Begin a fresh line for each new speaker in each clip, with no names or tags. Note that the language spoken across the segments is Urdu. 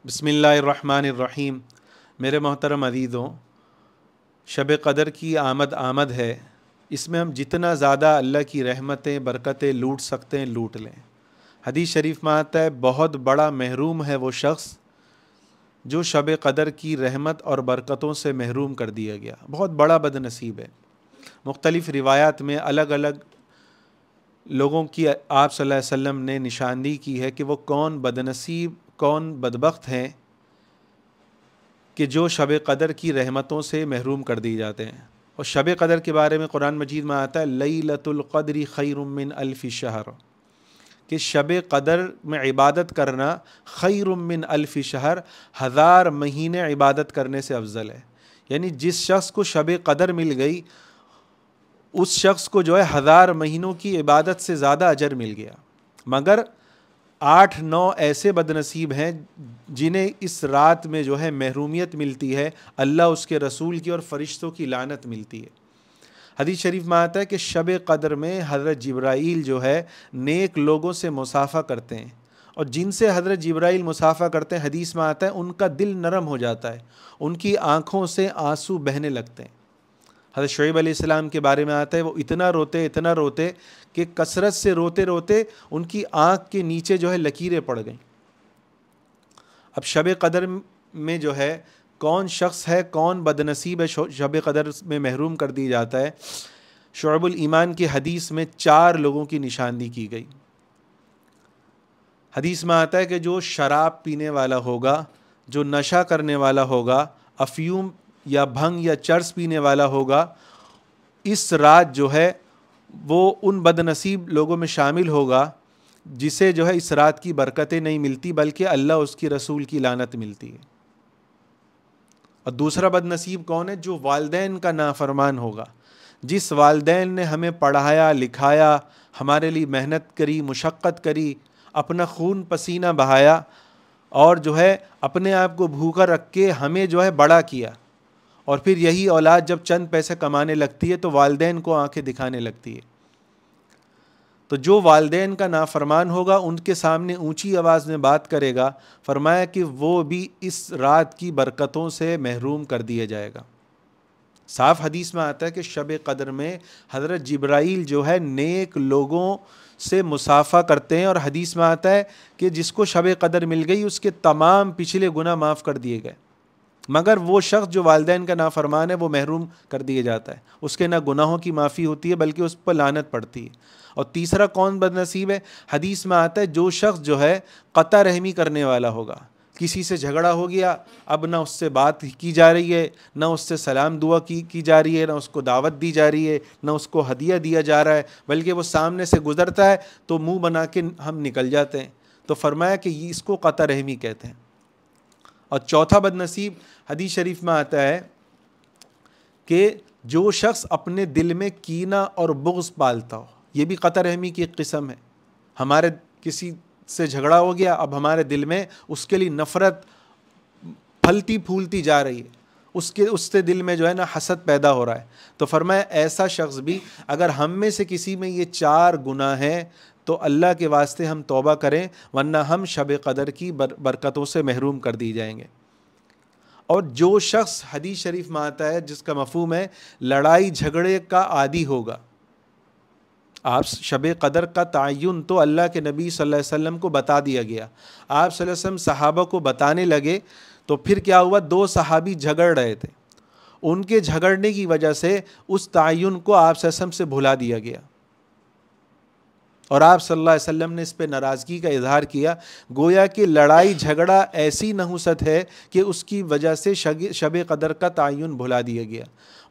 بسم اللہ الرحمن الرحیم۔ میرے محترم عزیزوں، شب قدر کی آمد ہے۔ اس میں ہم جتنا زیادہ اللہ کی رحمتیں برکتیں لوٹ سکتے ہیں لوٹ لیں۔ حدیث شریف میں آتا ہے بہت بڑا محروم ہے وہ شخص جو شب قدر کی رحمت اور برکتوں سے محروم کر دیا گیا، بہت بڑا بد نصیب ہے۔ مختلف روایات میں الگ الگ لوگوں کی آپ صلی اللہ علیہ وسلم نے نشاندہی کی ہے کہ وہ کون بد نصیب کون بدبخت ہیں کہ جو شب قدر کی رحمتوں سے محروم کر دی جاتے ہیں۔ اور شب قدر کے بارے میں قرآن مجید میں آتا ہے لیلۃ القدر خیر من الف شہر، کہ شب قدر میں عبادت کرنا خیر من الف شہر، 1000 مہینے عبادت کرنے سے افضل ہے۔ یعنی جس شخص کو شب قدر مل گئی اس شخص کو جو ہے 1000 مہینوں کی عبادت سے زیادہ اجر مل گیا۔ مگر 8-9 ایسے بد نصیب ہیں جنہیں اس رات میں جو ہے محرومیت ملتی ہے، اللہ اس کے رسول کی اور فرشتوں کی لعنت ملتی ہے۔ حدیث شریف میں آتا ہے کہ شب قدر میں حضرت جبرائیل جو ہے نیک لوگوں سے مصافحہ کرتے ہیں، اور جن سے حضرت جبرائیل مصافحہ کرتے ہیں حدیث میں آتا ہے ان کا دل نرم ہو جاتا ہے، ان کی آنکھوں سے آنسو بہنے لگتے ہیں۔ حضرت شعیب علیہ السلام کے بارے میں آتا ہے وہ اتنا روتے کہ کثرت سے روتے روتے ان کی آنکھ کے نیچے جو ہے لکیریں پڑ گئیں۔ اب شب قدر میں جو ہے کون شخص ہے، کون بد نصیب ہے شب قدر میں محروم کر دی جاتا ہے۔ شعب الایمان کی حدیث میں 4 لوگوں کی نشاندہی کی گئی۔ حدیث میں آتا ہے کہ جو شراب پینے والا ہوگا، جو نشہ کرنے والا ہوگا، افیون یا بھنگ یا چرس پینے والا ہوگا، اس رات جو ہے وہ ان بد نصیب لوگوں میں شامل ہوگا جسے جو ہے اس رات کی برکتیں نہیں ملتی بلکہ اللہ اس کی رسول کی لعنت ملتی ہے۔ اور دوسرا بد نصیب کون ہے؟ جو والدین کا نافرمان ہوگا، جس والدین نے ہمیں پڑھایا لکھایا، ہمارے لیے محنت کری، مشقت کری، اپنا خون پسینہ بہایا، اور جو ہے اپنے آپ کو بھوکا رکھ کے ہمیں جو ہے بڑا کیا، اور پھر یہی اولاد جب چند پیسے کمانے لگتی ہے تو والدین کو آنکھیں دکھانے لگتی ہے۔ تو جو والدین کا نافرمان ہوگا ان کے سامنے اونچی آواز میں بات کرے گا، فرمایا کہ وہ بھی اس رات کی برکتوں سے محروم کر دیا جائے گا۔ صاف حدیث میں آتا ہے کہ شب قدر میں حضرت جبرائیل جو ہے نیک لوگوں سے مصافحہ کرتے ہیں، اور حدیث میں آتا ہے کہ جس کو شب قدر مل گئی اس کے تمام پچھلے گناہ معاف کر دیے گئے، مگر وہ شخص جو والدین کا نافرمان ہے وہ محروم کر دیا جاتا ہے، اس کے نہ گناہوں کی معافی ہوتی ہے بلکہ اس پر لعنت پڑتی ہے۔ اور تیسرا کون بد نصیب ہے؟ حدیث میں آتا ہے جو شخص جو ہے قطع رحمی کرنے والا ہوگا، کسی سے جھگڑا ہو گیا، اب نہ اس سے بات کی جا رہی ہے، نہ اس سے سلام دعا کی جا رہی ہے، نہ اس کو دعوت دی جا رہی ہے، نہ اس کو ہدیہ دیا جا رہا ہے، بلکہ وہ سامنے سے گزرتا ہے تو منہ بنا کے ہم نکل جاتے ہیں، تو فرمایا کہ اس کو قطع رحمی کہتے ہیں۔ اور چوتھا بد نصیب حدیث شریف میں آتا ہے کہ جو شخص اپنے دل میں کینہ اور بغض پالتا ہو، یہ بھی قطع رحمی کی ایک قسم ہے۔ ہمارے کسی سے جھگڑا ہو گیا، اب ہمارے دل میں اس کے لیے نفرت پھلتی پھولتی جا رہی ہے، اس سے دل میں جو ہے نا حسد پیدا ہو رہا ہے، تو فرمایا ایسا شخص بھی اگر ہم میں سے کسی میں یہ 4 گناہ ہیں تو اللہ کے واسطے ہم توبہ کریں، ورنہ ہم شب قدر کی برکتوں سے محروم کر دی جائیں گے۔ اور جو شخص حدیث شریف میں آتا ہے جس کا مفہوم ہے لڑائی جھگڑے کا عادی ہوگا، آپ شب قدر کا تعین تو اللہ کے نبی صلی اللہ علیہ وسلم کو بتا دیا گیا، آپ صلی اللہ علیہ وسلم صحابہ کو بتانے لگے تو پھر کیا ہوا؟ 2 صحابی جھگڑ رہے تھے، ان کے جھگڑنے کی وجہ سے اس تعین کو آپ صلی اللہ علیہ وسلم سے بھلا دیا گیا، اور آپ صلی اللہ علیہ وسلم نے اس پہ ناراضگی کا اظہار کیا، گویا کہ لڑائی جھگڑا ایسی نحوست ہے کہ اس کی وجہ سے شب قدر کا تعین بھلا دیا گیا۔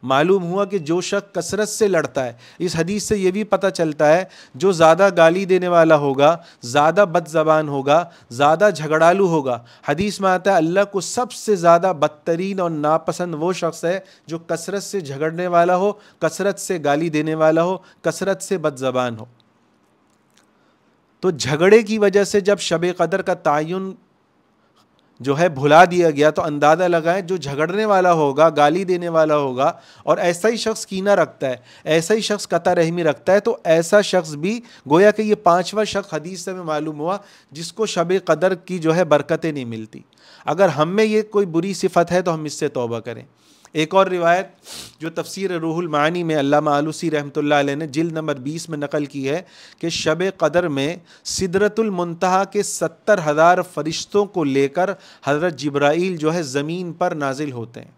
معلوم ہوا کہ جو شخص کثرت سے لڑتا ہے، اس حدیث سے یہ بھی پتہ چلتا ہے جو زیادہ گالی دینے والا ہوگا، زیادہ بد زبان ہوگا، زیادہ جھگڑالو ہوگا، حدیث میں آتا ہے اللہ کو سب سے زیادہ بدترین اور ناپسند وہ شخص ہے جو کثرت سے جھگڑنے والا ہو، کثرت سے گالی دینے والا ہو، کثرت سے بد زبان ہو۔ تو جھگڑے کی وجہ سے جب شب قدر کا تعین جو ہے بھلا دیا گیا تو اندازہ لگائیں جو جھگڑنے والا ہوگا، گالی دینے والا ہوگا، اور ایسا ہی شخص کینہ رکھتا ہے، ایسا ہی شخص قطع رحمی رکھتا ہے، تو ایسا شخص بھی گویا کہ یہ پانچواں شخص حدیث سے ہمیں معلوم ہوا جس کو شب قدر کی جو ہے برکتیں نہیں ملتی۔ اگر ہم میں یہ کوئی بری صفت ہے تو ہم اس سے توبہ کریں۔ ایک اور روایت جو تفسیر روح المعانی میں علامہ آلوسی رحمۃ اللہ علیہ نے جلد نمبر 20 میں نقل کی ہے کہ شب قدر میں سدرۃ المنتہا کے 70,000 فرشتوں کو لے کر حضرت جبرائیل جو ہے زمین پر نازل ہوتے ہیں،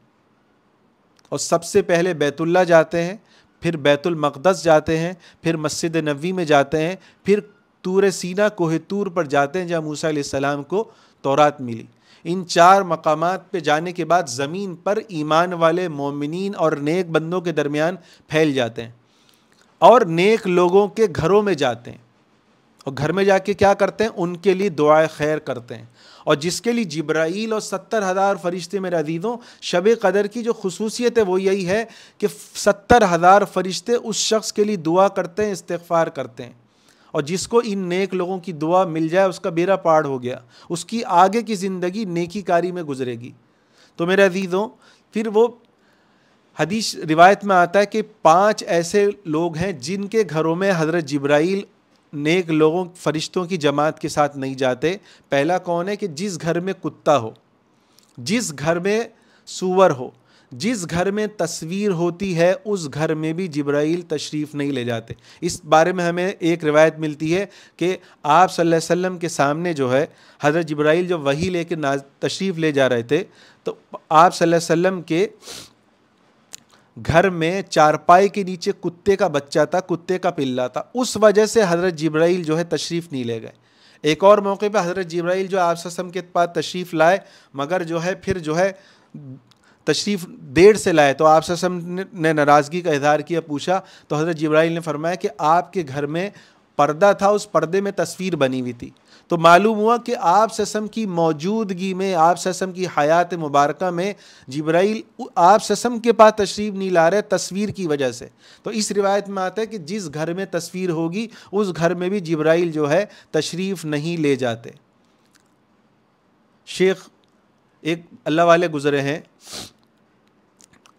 اور سب سے پہلے بیت اللہ جاتے ہیں، پھر بیت المقدس جاتے ہیں، پھر مسجد نبوی میں جاتے ہیں، پھر طور سینا کوہ طور پر جاتے ہیں جہاں موسیٰ علیہ السلام کو تورات ملی۔ ان 4 مقامات پہ جانے کے بعد زمین پر ایمان والے مومنین اور نیک بندوں کے درمیان پھیل جاتے ہیں، اور نیک لوگوں کے گھروں میں جاتے ہیں، اور گھر میں جا کے کیا کرتے ہیں؟ ان کے لیے دعائے خیر کرتے ہیں، اور جس کے لیے جبرائیل اور 70,000 فرشتے میرے عزیزوں، شب قدر کی جو خصوصیت ہے وہ یہی ہے کہ 70,000 فرشتے اس شخص کے لیے دعا کرتے ہیں، استغفار کرتے ہیں، اور جس کو ان نیک لوگوں کی دعا مل جائے اس کا بیڑا پار ہو گیا، اس کی آگے کی زندگی نیکی کاری میں گزرے گی۔ تو میرے عزیزوں، پھر وہ حدیث روایت میں آتا ہے کہ 5 ایسے لوگ ہیں جن کے گھروں میں حضرت جبرائیل نیک لوگوں فرشتوں کی جماعت کے ساتھ نہیں جاتے۔ پہلا کون ہے؟ کہ جس گھر میں کتا ہو، جس گھر میں سور ہو، جس گھر میں تصویر ہوتی ہے اس گھر میں بھی جبرائیل تشریف نہیں لے جاتے۔ اس بارے میں ہمیں ایک روایت ملتی ہے کہ آپ صلی اللہ علیہ وسلم کے سامنے جو ہے حضرت جبرائیل جو وحی لے کے تشریف لے جا رہے تھے، تو آپ صلی اللہ علیہ وسلم کے گھر میں چارپائی کے نیچے کتے کا بچہ تھا، کتے کا پلہ تھا، اس وجہ سے حضرت جبرائیل جو ہے تشریف نہیں لے گئے۔ ایک اور موقع پہ حضرت جبرائیل جو آپ صلی اللہ علیہ وسلم کے پاس تشریف لائے، مگر جو ہے پھر جو ہے تشریف دیر سے لائے، تو آپ صلی اللہ علیہ وسلم نے ناراضگی کا اظہار کیا، پوچھا تو حضرت جبرائیل نے فرمایا کہ آپ کے گھر میں پردہ تھا، اس پردے میں تصویر بنی ہوئی تھی۔ تو معلوم ہوا کہ آپ صلی اللہ علیہ وسلم کی موجودگی میں، آپ صلی اللہ علیہ وسلم کی حیات مبارکہ میں جبرائیل آپ صلی اللہ علیہ وسلم کے پاس تشریف نہیں لا رہے تصویر کی وجہ سے۔ تو اس روایت میں آتا ہے کہ جس گھر میں تصویر ہوگی اس گھر میں بھی جبرائیل جو ہے تشریف نہیں لے جاتے۔ شیخ ایک اللہ والے گزرے ہیں،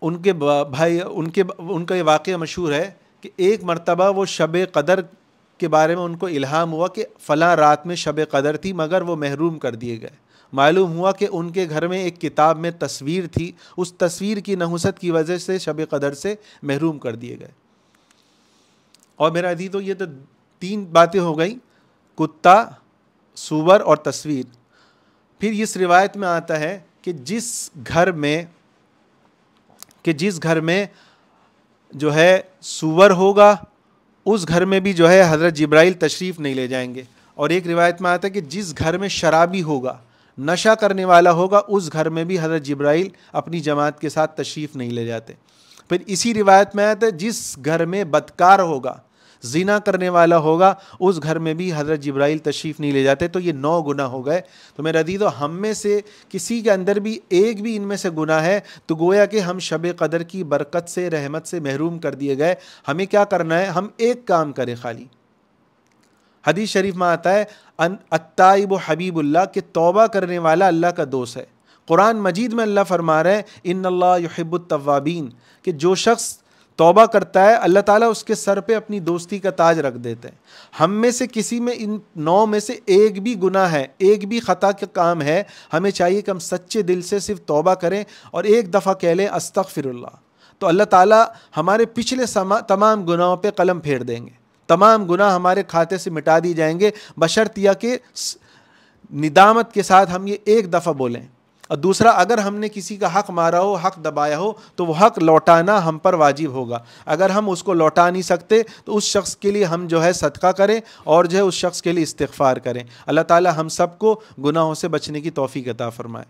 ان کے بھائی ان کا یہ واقعہ مشہور ہے کہ ایک مرتبہ وہ شب قدر کے بارے میں ان کو الہام ہوا کہ فلاں رات میں شب قدر تھی، مگر وہ محروم کر دیے گئے۔ معلوم ہوا کہ ان کے گھر میں ایک کتاب میں تصویر تھی، اس تصویر کی نحوست کی وجہ سے شب قدر سے محروم کر دیے گئے۔ اور میرا عزیزو، یہ تو 3 باتیں ہو گئیں، کتا، سور اور تصویر۔ پھر اس روایت میں آتا ہے کہ جس گھر میں جو ہے سور ہوگا اس گھر میں بھی جو ہے حضرت جبرائیل تشریف نہیں لے جائیں گے۔ اور ایک روایت میں آتا ہے کہ جس گھر میں شرابی ہوگا، نشہ کرنے والا ہوگا، اس گھر میں بھی حضرت جبرائیل اپنی جماعت کے ساتھ تشریف نہیں لے جاتے۔ پھر اسی روایت میں آتا ہے جس گھر میں بدکار ہوگا، زنا کرنے والا ہوگا، اس گھر میں بھی حضرت جبرائیل تشریف نہیں لے جاتے۔ تو یہ 9 گناہ ہو گئے۔ تو میرے عزیزو، ہم میں سے کسی کے اندر بھی ایک بھی ان میں سے گناہ ہے تو گویا کہ ہم شب قدر کی برکت سے، رحمت سے محروم کر دیے گئے۔ ہمیں کیا کرنا ہے؟ ہم ایک کام کریں خالی۔ حدیث شریف میں آتا ہے التائب حبیب اللہ، کہ توبہ کرنے والا اللہ کا دوست ہے۔ قرآن مجید میں اللہ فرما رہے ہیں ان اللہ یحب التوابین، کہ جو شخص توبہ کرتا ہے اللہ تعالیٰ اس کے سر پہ اپنی دوستی کا تاج رکھ دیتے ہیں۔ ہم میں سے کسی میں ان 9 میں سے ایک بھی گناہ ہے، ایک بھی خطا کا کام ہے، ہمیں چاہیے کہ ہم سچے دل سے صرف توبہ کریں اور ایک دفعہ کہہ لیں استغفر اللہ، تو اللہ تعالیٰ ہمارے پچھلے تمام گناہوں پہ قلم پھیر دیں گے، تمام گناہ ہمارے کھاتے سے مٹا دی جائیں گے، بشرطیہ کہ ندامت کے ساتھ ہم یہ ایک دفعہ بولیں۔ اور دوسرا، اگر ہم نے کسی کا حق مارا ہو، حق دبایا ہو، تو وہ حق لوٹانا ہم پر واجب ہوگا۔ اگر ہم اس کو لوٹا نہیں سکتے تو اس شخص کے لیے ہم جو ہے صدقہ کریں اور جو ہے اس شخص کے لیے استغفار کریں۔ اللہ تعالی ہم سب کو گناہوں سے بچنے کی توفیق عطا فرمائے۔